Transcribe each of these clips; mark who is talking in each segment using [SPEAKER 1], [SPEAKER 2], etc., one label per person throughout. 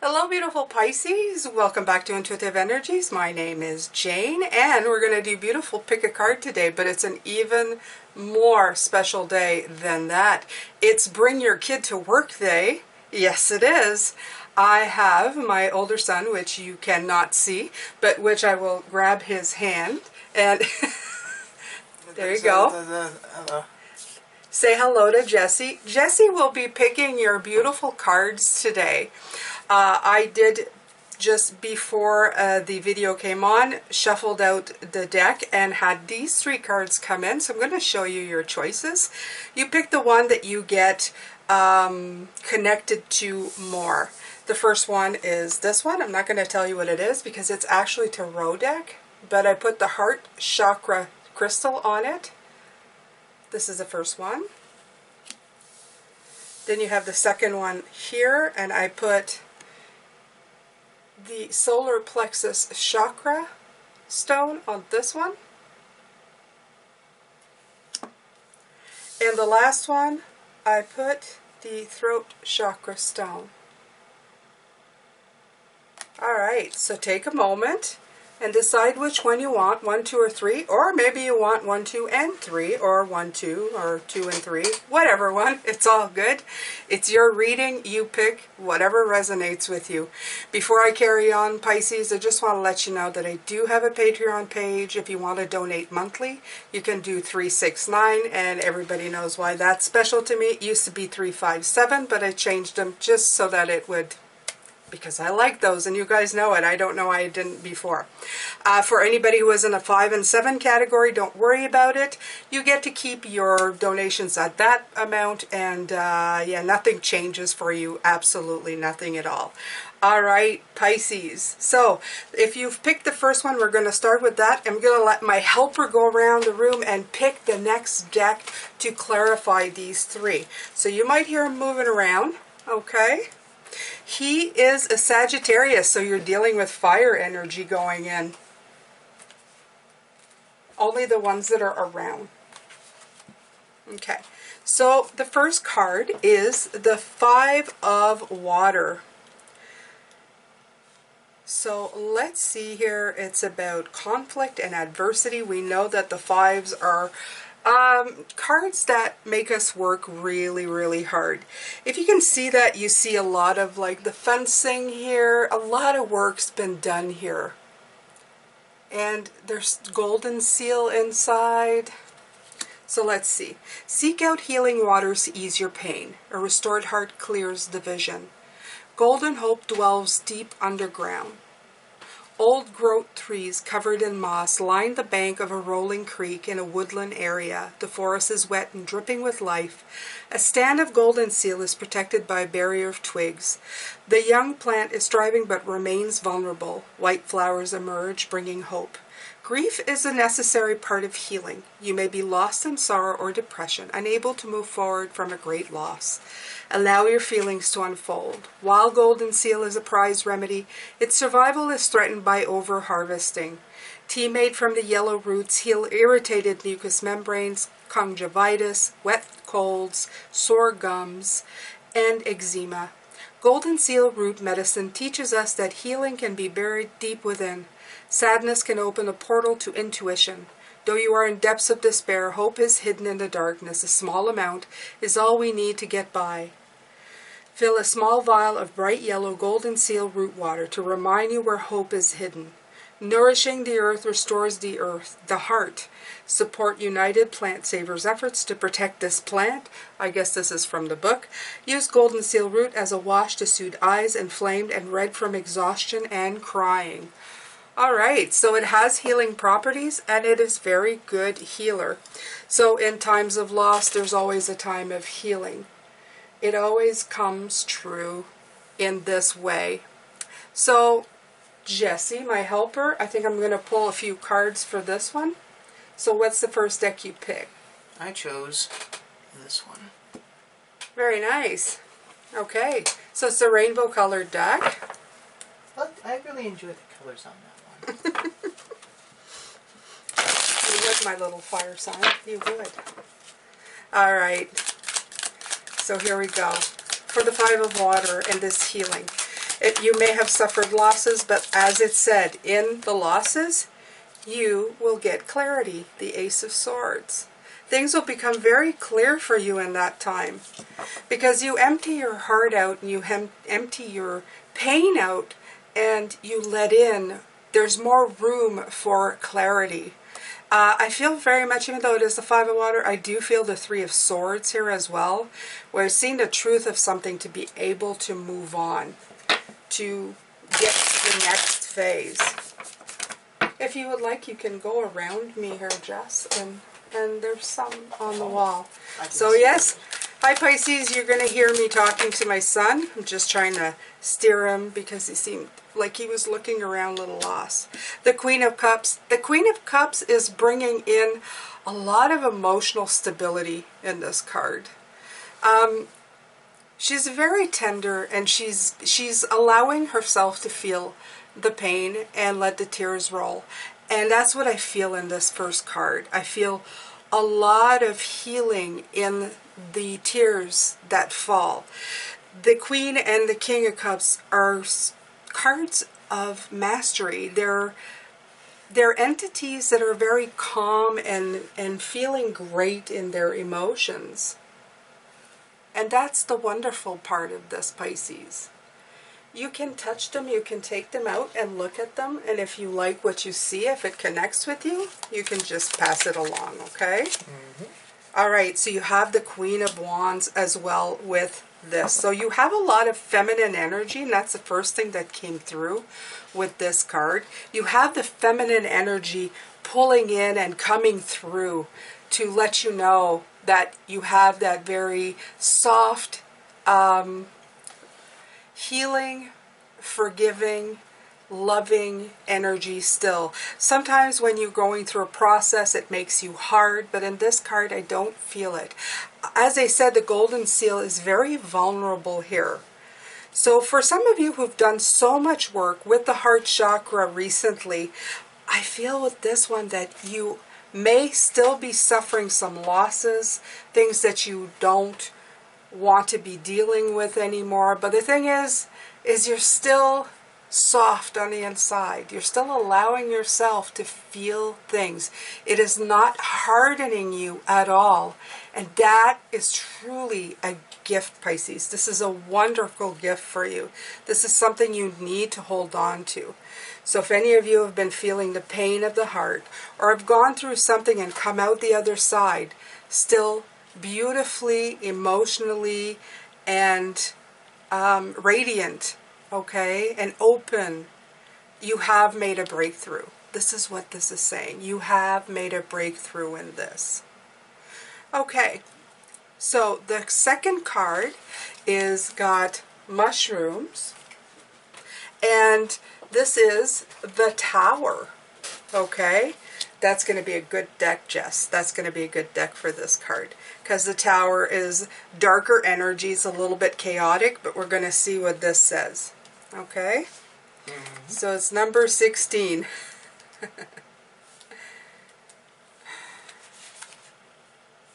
[SPEAKER 1] Hello beautiful Pisces, welcome back to Intuitive Energies. My name is Jane and we're going to do beautiful pick a card today, but it's an even more special day than that. It's bring your kid to work day. Yes it is. I have my older son, which you cannot see, but which I will grab his hand and there you go. Say hello to Jessie. Jessie will be picking your beautiful cards today. I did, just before the video came on, shuffled out the deck and had these three cards come in. So I'm going to show you your choices. You pick the one that you get connected to more. The first one is this one. I'm not going to tell you what it is because it's actually tarot deck, but I put the heart chakra crystal on it. This is the first one. Then you have the second one here, and I put the solar plexus chakra stone on this one. And the last one, I put the throat chakra stone. Alright, so take a moment and decide which one you want, 1, 2, or 3, or maybe you want 1, 2, and 3, or 1, 2, or 2 and 3, whatever one, it's all good. It's your reading, you pick whatever resonates with you. Before I carry on, Pisces, I just want to let you know that I do have a Patreon page. If you want to donate monthly, you can do $369, and everybody knows why that's special to me. It used to be $357, but I changed them just so that it would, because I like those, and you guys know it. I don't know why I didn't before. For anybody who is in a 5 and 7 category, don't worry about it. You get to keep your donations at that amount, and yeah, nothing changes for you. Absolutely nothing at all. All right, Pisces. So if you've picked the first one, we're going to start with that. I'm going to let my helper go around the room and pick the next deck to clarify these three. So you might hear him moving around, okay? He is a Sagittarius, so you're dealing with fire energy going in. Only the ones that are around. Okay, so the first card is the 5 of Water. So let's see here. It's about conflict and adversity. We know that the 5s are cards that make us work really, really hard. If you can see that, you see a lot of like the fencing here. A lot of work's been done here. And there's golden seal inside. So let's see. Seek out healing waters to ease your pain. A restored heart clears the vision. Golden hope dwells deep underground. Old growth trees covered in moss line the bank of a rolling creek in a woodland area. The forest is wet and dripping with life. A stand of golden seal is protected by a barrier of twigs. The young plant is thriving but remains vulnerable. White flowers emerge, bringing hope. Grief is a necessary part of healing. You may be lost in sorrow or depression, unable to move forward from a great loss. Allow your feelings to unfold. While golden seal is a prized remedy, its survival is threatened by over-harvesting. Tea made from the yellow roots heal irritated mucous membranes, conjunctivitis, wet colds, sore gums, and eczema. Golden seal root medicine teaches us that healing can be buried deep within. Sadness can open a portal to intuition. Though you are in depths of despair, hope is hidden in the darkness. A small amount is all we need to get by. Fill a small vial of bright yellow golden seal root water to remind you where hope is hidden. Nourishing the earth restores the heart. Support United Plant Savers' efforts to protect this plant. I guess this is from the book. Use golden seal root as a wash to soothe eyes inflamed and red from exhaustion and crying. Alright, so it has healing properties and it is very good healer. So in times of loss, there's always a time of healing. It always comes true in this way. So Jessie, my helper, I think I'm going to pull a few cards for this one. So what's the first deck you pick?
[SPEAKER 2] I chose this one.
[SPEAKER 1] Very nice. Okay, so it's a rainbow colored deck.
[SPEAKER 2] Well, I really enjoy the colors on that one.
[SPEAKER 1] You would, my little fire sign. You would. Alright. So here we go. For the 5 of Water and this healing. You may have suffered losses, but as it said, in the losses, you will get clarity, the Ace of Swords. Things will become very clear for you in that time, because you empty your heart out and you empty your pain out and you let in. There's more room for clarity. I feel very much, even though it is the Five of Water, I do feel the Three of Swords here as well, where seeing the truth of something to be able to move on, to get to the next phase. If you would like, you can go around me here, Jess, and there's some on the wall. So yes, hi Pisces, you're going to hear me talking to my son. I'm just trying to steer him because he seemed like he was looking around a little lost. The Queen of Cups. The Queen of Cups is bringing in a lot of emotional stability in this card. She's very tender, and she's allowing herself to feel the pain and let the tears roll. And that's what I feel in this first card. I feel a lot of healing in the tears that fall. The Queen and the King of Cups are cards of mastery. They're entities that are very calm and feeling great in their emotions. And that's the wonderful part of this, Pisces. You can touch them, you can take them out and look at them, and if you like what you see, if it connects with you, you can just pass it along, okay? All right, so you have the Queen of Wands as well with this. So you have a lot of feminine energy, and that's the first thing that came through with this card. You have the feminine energy pulling in and coming through to let you know that you have that very soft, healing, forgiving, loving energy still. Sometimes when you're going through a process, it makes you hard, but in this card, I don't feel it. As I said, the golden seal is very vulnerable here. So for some of you who've done so much work with the heart chakra recently, I feel with this one that you may still be suffering some losses, things that you don't want to be dealing with anymore. But the thing is you're still soft on the inside. You're still allowing yourself to feel things. It is not hardening you at all. And that is truly a gift, Pisces. This is a wonderful gift for you. This is something you need to hold on to. So if any of you have been feeling the pain of the heart, or have gone through something and come out the other side, still beautifully, emotionally, and radiant, okay, and open, you have made a breakthrough. This is what this is saying. You have made a breakthrough in this. Okay, so the second card is got mushrooms, and this is the Tower, okay? That's going to be a good deck, Jess. That's going to be a good deck for this card, because the Tower is darker energies, a little bit chaotic, but we're going to see what this says, okay? So it's number 16.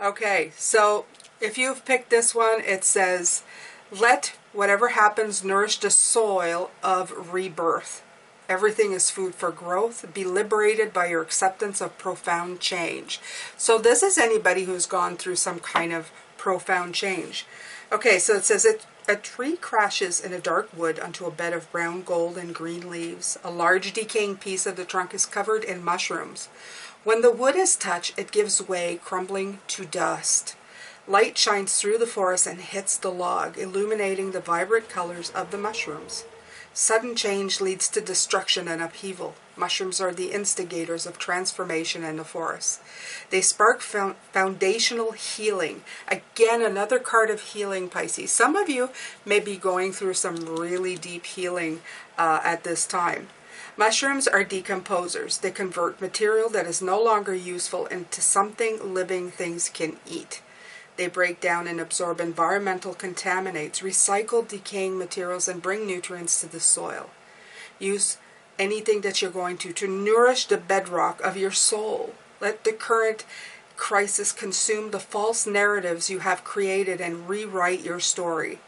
[SPEAKER 1] Okay, so if you've picked this one, it says, let whatever happens nourish the soil of rebirth. Everything is food for growth. Be liberated by your acceptance of profound change. So this is anybody who's gone through some kind of profound change. Okay, so it says, a tree crashes in a dark wood onto a bed of brown, gold, and green leaves. A large decaying piece of the trunk is covered in mushrooms. When the wood is touched, it gives way, crumbling to dust. Light shines through the forest and hits the log, illuminating the vibrant colors of the mushrooms. Sudden change leads to destruction and upheaval. Mushrooms are the instigators of transformation in the forest. They spark foundational healing. Again, another card of healing, Pisces. Some of you may be going through some really deep healing at this time. Mushrooms are decomposers. They convert material that is no longer useful into something living things can eat. They break down and absorb environmental contaminants, recycle decaying materials, and bring nutrients to the soil. Use anything that you're going to nourish the bedrock of your soul. Let the current crisis consume the false narratives you have created and rewrite your story.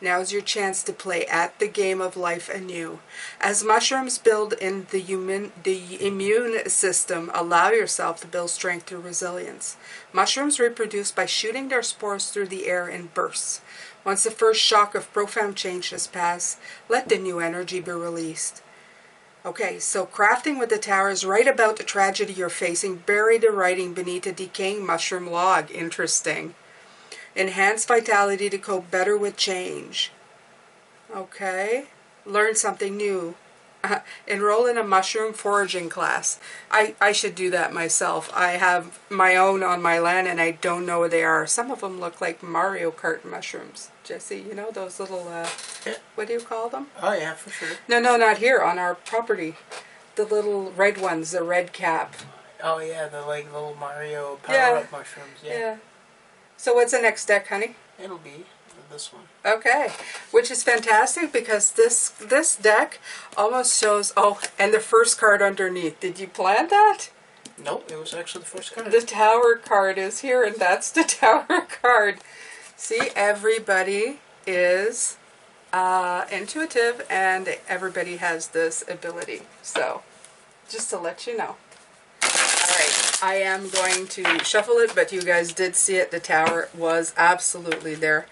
[SPEAKER 1] Now's your chance to play at the game of life anew. As mushrooms build in the immune system, allow yourself to build strength through resilience. Mushrooms reproduce by shooting their spores through the air in bursts. Once the first shock of profound change has passed, let the new energy be released. Okay, so crafting with the Tower is write about the tragedy you're facing, bury the writing beneath a decaying mushroom log. Interesting. Enhance vitality to cope better with change. Okay. Learn something new. Enroll in a mushroom foraging class. I should do that myself. I have my own on my land and I don't know what they are. Some of them look like Mario Kart mushrooms. Jesse, you know those little, what do you call them?
[SPEAKER 2] Oh yeah, for sure.
[SPEAKER 1] No, not here, on our property. The little red ones, the red cap.
[SPEAKER 2] Oh yeah, the like little Mario power-up mushrooms. Yeah.
[SPEAKER 1] So what's the next deck, honey?
[SPEAKER 2] It'll be this one.
[SPEAKER 1] Okay, which is fantastic because this deck almost shows, oh, and the first card underneath. Did you plan that?
[SPEAKER 2] Nope, it was actually the first card.
[SPEAKER 1] The Tower card is here, and that's the Tower card. See, everybody is intuitive, and everybody has this ability. So, just to let you know. Alright, I am going to shuffle it, but you guys did see it. The Tower was absolutely there.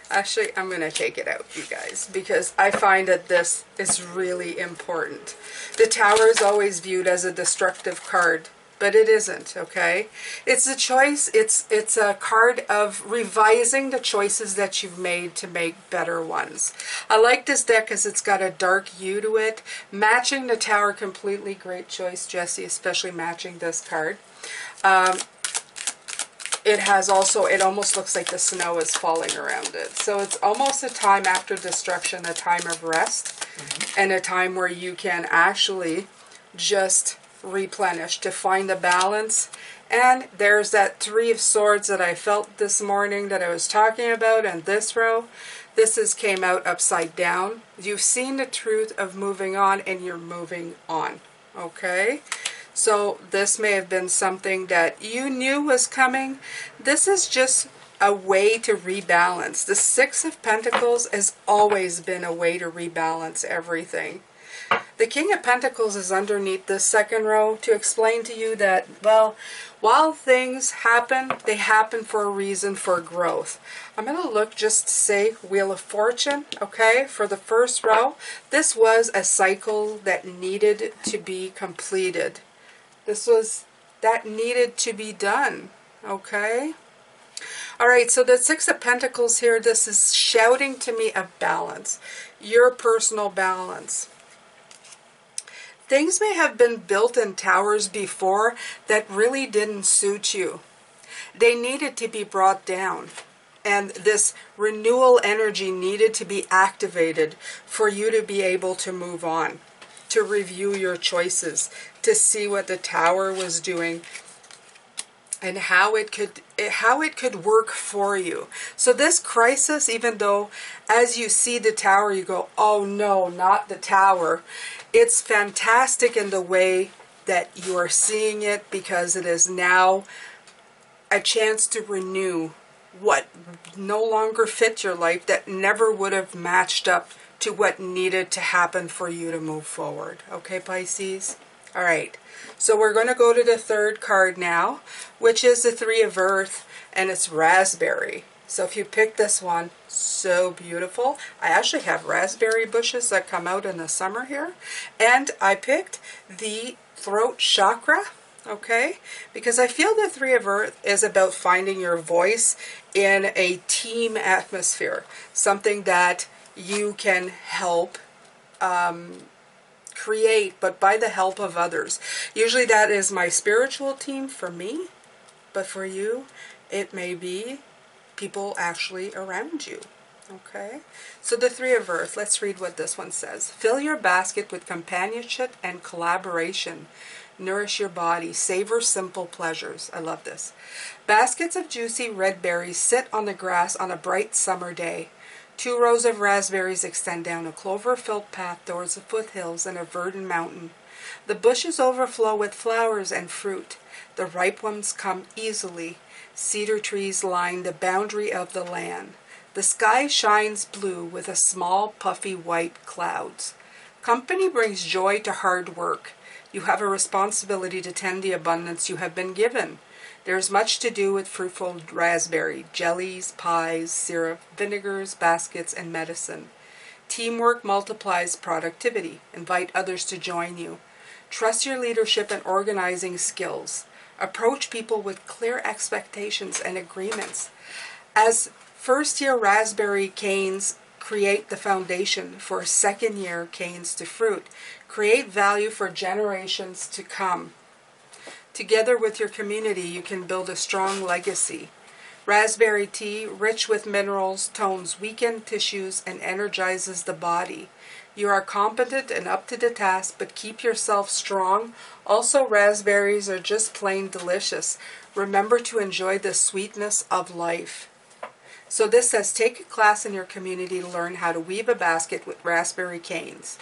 [SPEAKER 1] Actually, I'm going to take it out, you guys, because I find that this is really important. The Tower is always viewed as a destructive card, but it isn't, okay? It's a choice. It's a card of revising the choices that you've made to make better ones. I like this deck because it's got a dark hue to it. Matching the Tower, completely great choice, Jesse, especially matching this card. It has also, it almost looks like the snow is falling around it. So it's almost a time after destruction, a time of rest, and a time where you can actually just replenish to find the balance. And there's that Three of Swords that I felt this morning that I was talking about in this row. This came out upside down. You've seen the truth of moving on, and you're moving on. Okay? So this may have been something that you knew was coming. This is just a way to rebalance. The Six of Pentacles has always been a way to rebalance everything. The King of Pentacles is underneath this second row to explain to you that, well, while things happen, they happen for a reason, for growth. I'm going to look just to say Wheel of Fortune, okay, for the first row. This was a cycle that needed to be completed. That needed to be done, okay? All right, so the Six of Pentacles here, this is shouting to me of balance, your personal balance. Things may have been built in towers before that really didn't suit you. They needed to be brought down. And this renewal energy needed to be activated for you to be able to move on, to review your choices, to see what the Tower was doing and how it could work for you. So this crisis, even though as you see the Tower you go, oh no, not the Tower, it's fantastic in the way that you are seeing it, because it is now a chance to renew what no longer fit your life, that never would have matched up to what needed to happen for you to move forward. Okay, Pisces? All right. So we're going to go to the third card now, which is the Three of Earth, and it's Raspberry. So if you pick this one, so beautiful. I actually have raspberry bushes that come out in the summer here. And I picked the throat chakra, okay? Because I feel the Three of Earth is about finding your voice in a team atmosphere. Something that you can help create, but by the help of others. Usually that is my spiritual team for me, but for you, it may be people actually around you. Okay, so the Three of Earth, let's read what this one says. Fill your basket with companionship and collaboration. Nourish your body. Savor simple pleasures. I love this. Baskets of juicy red berries sit on the grass on a bright summer day. 2 rows of raspberries extend down a clover-filled path towards the foothills and a verdant mountain. The bushes overflow with flowers and fruit. The ripe ones come easily. Cedar trees line the boundary of the land. The sky shines blue with a small puffy white clouds. Company brings joy to hard work. You have a responsibility to tend the abundance you have been given. There is much to do with fruitful raspberry, jellies, pies, syrup, vinegars, baskets, and medicine. Teamwork multiplies productivity. Invite others to join you. Trust your leadership and organizing skills. Approach people with clear expectations and agreements. As first-year raspberry canes create the foundation for second-year canes to fruit. Create value for generations to come. Together with your community, you can build a strong legacy. Raspberry tea, rich with minerals, tones weakened tissues and energizes the body. You are competent and up to the task, but keep yourself strong. Also, raspberries are just plain delicious. Remember to enjoy the sweetness of life. So this says, take a class in your community to learn how to weave a basket with raspberry canes.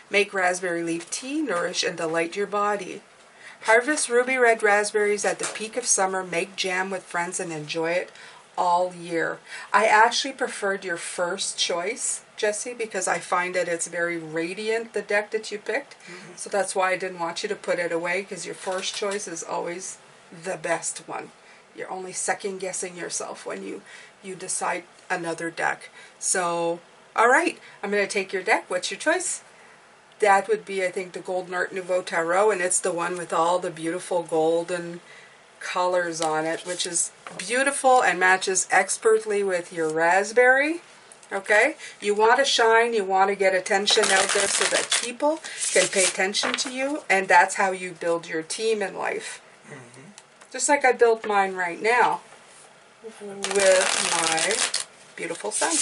[SPEAKER 1] Make raspberry leaf tea, nourish and delight your body. Harvest ruby red raspberries at the peak of summer, make jam with friends and enjoy it all year. I actually preferred your first choice, Jessie, because I find that it's very radiant, the deck that you picked. So that's why I didn't want you to put it away, because your first choice is always the best one. You're only second guessing yourself when you decide another deck. So, all right, I'm going to take your deck. What's your choice? That would be, I think, the Golden Art Nouveau Tarot, and it's the one with all the beautiful golden colors on it, which is beautiful and matches expertly with your raspberry. Okay? You want to shine, you want to get attention out there so that people can pay attention to you, and that's how you build your team in life. Just like I built mine right now with my beautiful son.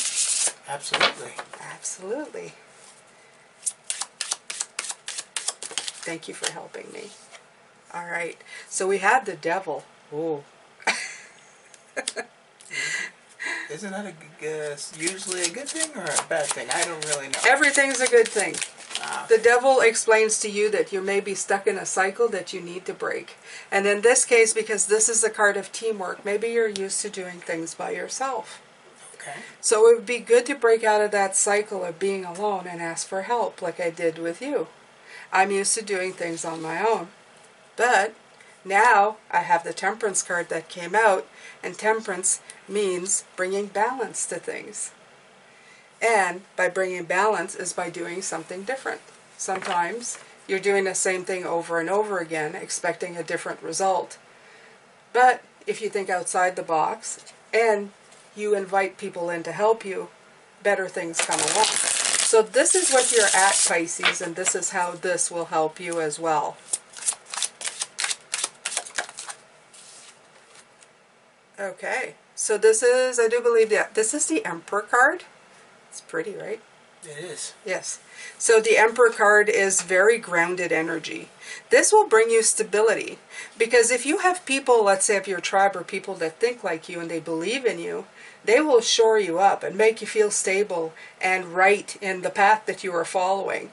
[SPEAKER 2] Absolutely.
[SPEAKER 1] Absolutely. Thank you for helping me. All right. So we had the devil. Ooh.
[SPEAKER 2] Isn't that usually a good thing or a bad thing? I don't really know.
[SPEAKER 1] Everything's a good thing. The devil explains to you that you may be stuck in a cycle that you need to break. And in this case, because this is a card of teamwork, maybe you're used to doing things by yourself.
[SPEAKER 2] Okay.
[SPEAKER 1] So it would be good to break out of that cycle of being alone and ask for help like I did with you. I'm used to doing things on my own. But now I have the Temperance card that came out, and temperance means bringing balance to things. And by bringing balance is by doing something different. Sometimes you're doing the same thing over and over again, expecting a different result. But if you think outside the box and you invite people in to help you, better things come along. So this is what you're at, Pisces, and this is how this will help you as well. Okay, so this is, I do believe that this is the Emperor card. It's pretty, right?
[SPEAKER 2] It is.
[SPEAKER 1] Yes. So the Emperor card is very grounded energy. This will bring you stability. Because if you have people, let's say if your tribe are people that think like you and they believe in you, they will shore you up and make you feel stable and right in the path that you are following.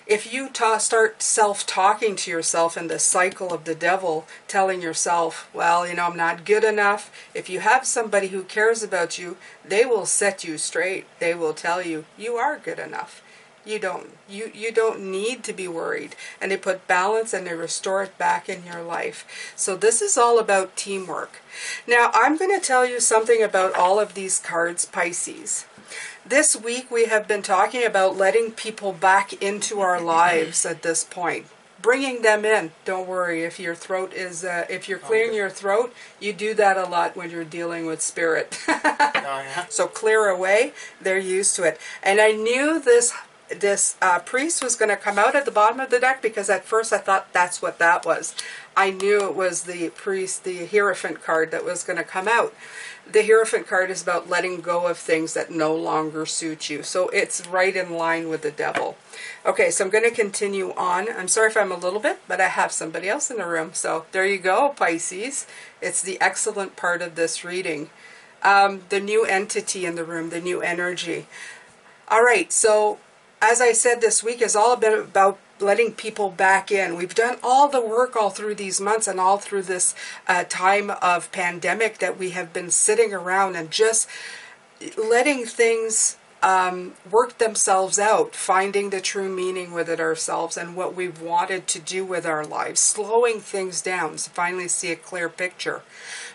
[SPEAKER 1] If you start self-talking to yourself in the cycle of the devil, telling yourself, well, you know, I'm not good enough. If you have somebody who cares about you, they will set you straight. They will tell you, you are good enough. You don't need to be worried. And they put balance and they restore it back in your life. So this is all about teamwork. Now, I'm going to tell you something about all of these cards, Pisces. This week we have been talking about letting people back into our lives at this point. Bringing them in. Don't worry if your throat is, if you're clearing your throat, you do that a lot when you're dealing with spirit. So clear away. They're used to it. And I knew this priest was going to come out at the bottom of the deck because at first I thought that's what that was. I knew it was the priest, the Hierophant card that was going to come out. The Hierophant card is about letting go of things that no longer suit you. So it's right in line with the devil. Okay, so I'm going to continue on. I'm sorry if I'm a little bit, but I have somebody else in the room. So there you go, Pisces. It's the excellent part of this reading. The new entity in the room, the new energy. All right, so as I said, this week is all about letting people back in. We've done all the work all through these months and all through this time of pandemic that we have been sitting around and just letting things work themselves out, finding the true meaning with it ourselves and what we've wanted to do with our lives, slowing things down to finally see a clear picture.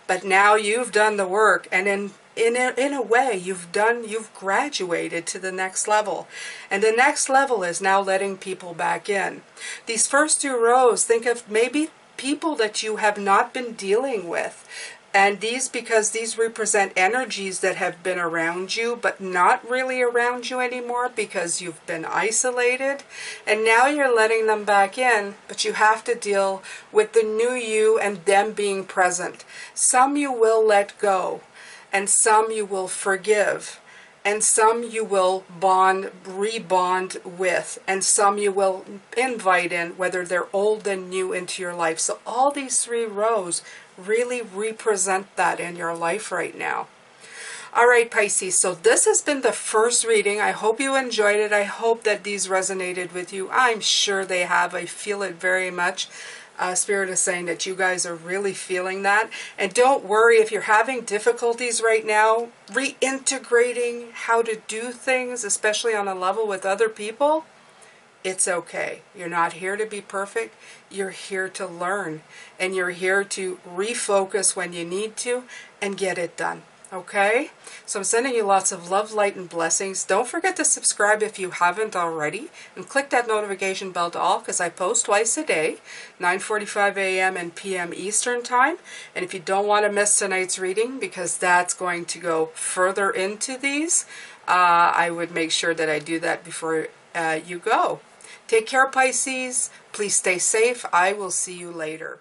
[SPEAKER 1] But now you've done the work, and in a way you've graduated to the next level. And the next level is now letting people back in. These first 2 rows, think of maybe people that you have not been dealing with. And because these represent energies that have been around you, but not really around you anymore because you've been isolated. And now you're letting them back in, but you have to deal with the new you and them being present. Some you will let go, and some you will forgive, and some you will rebond with, and some you will invite in, whether they're old and new, into your life. So all these 3 rows really represent that in your life right now. All right, Pisces, so this has been the first reading. I hope you enjoyed it. I hope that these resonated with you. I'm sure they have. I feel it very much. Spirit is saying that you guys are really feeling that. And don't worry if you're having difficulties right now reintegrating how to do things, especially on a level with other people. It's okay. You're not here to be perfect. You're here to learn. And you're here to refocus when you need to and get it done. Okay? So I'm sending you lots of love, light, and blessings. Don't forget to subscribe if you haven't already. And click that notification bell to all, because I post twice a day, 9:45 a.m. and p.m. Eastern Time. And if you don't want to miss tonight's reading, because that's going to go further into these, I would make sure that I do that before you go. Take care, Pisces. Please stay safe. I will see you later.